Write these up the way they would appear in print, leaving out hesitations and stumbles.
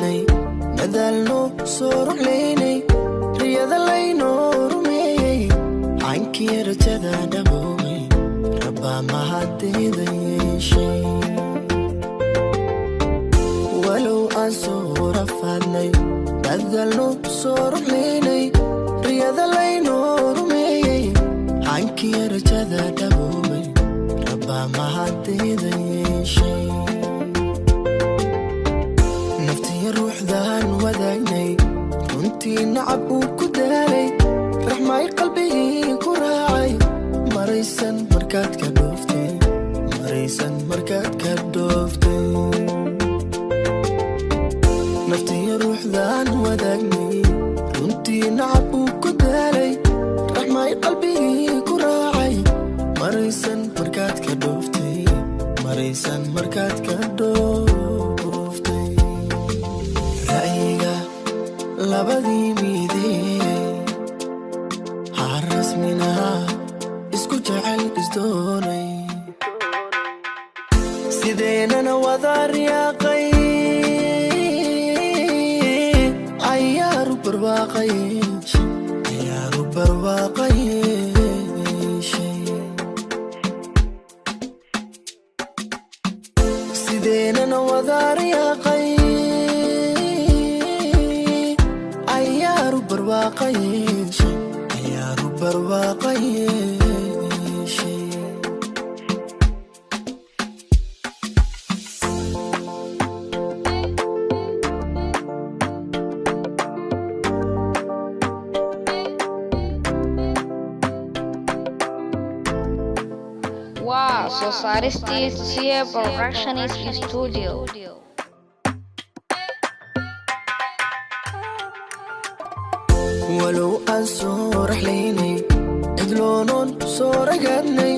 wadaagnay dadaalno soo ruxlaynay riyada laynoo rumeeyey caankii rajada dhaboobay rabbaa mahaddeeda yeeshay walow aan soo rafaadnay dadaalno soo ruxlaynay riyada laynoo rumeeyey caankii rajada dhaboobay rabbaa mahaddeeda yeeshay ruuxdaan wadaagnay runtii nacab uu ku daalay raxmay qalbigii ku raacay maraysan markaad ka dhooftay maraysan markaad ka dhooftay naftii ruuxdaan wadaagnay runtii nacab uu ku daalay raxmay qalbigii ku raacay maraysan markaad ka dhooftay maraysan markaad ka dhooftay labadii miidee harasminaha isku jecel isdoonay sideenana wada riyaaqay ayaaru barwaaqayeeshay sideenana wada riyaaqay ayaaru barwaaqayeeshay Wow, so saaristiis Sia Productions Studio. walow aan soo raxlaynay cidloonoon soo ragaadnay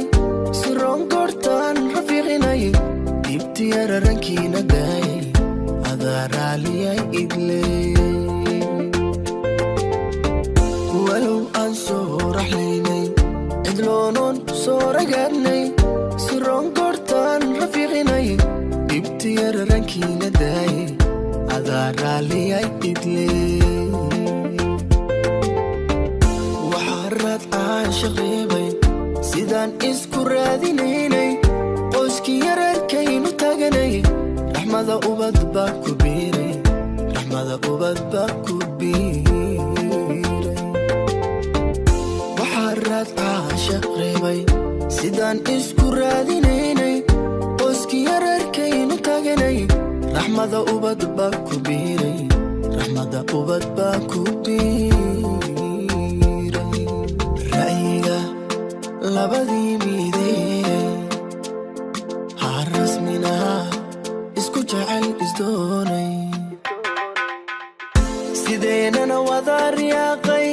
siroon goortaan rafiiqinay dibtiya rarankiina daayay adaa raaliyay idleey walow aan soo raxlaynay cidloonoon soo ragaadnay siroon goortaan rafiiqinay dibtiya rarankiina daayay adaa raaliyay idleey shaqeybay sidaan isku raadinaynay qoyskii yareerkaynu taganay raxmada ubad baa ku biiray raxmada ubad baa ku biiray waxaa raad shaqeybay sidaan isku raadinaynay qoyskii yareerkaynu taganay raxmada ubad baa ku biiray raxmada ubad baa ku biiray labadii miidee harasminaha isku jecel isdoonay sideenana wada riyaaqay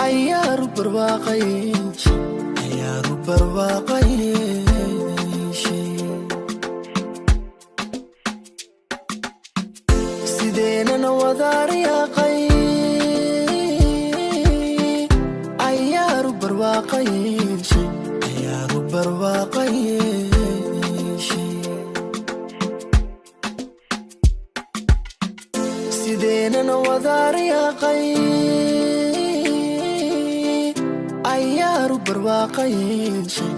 ayaaru barwaaqayeeshay sideenana wada riyaaqay ayaaru barwaaqayeeshay sideenana wada riyaaqay ayaaru barwaaqayeeshay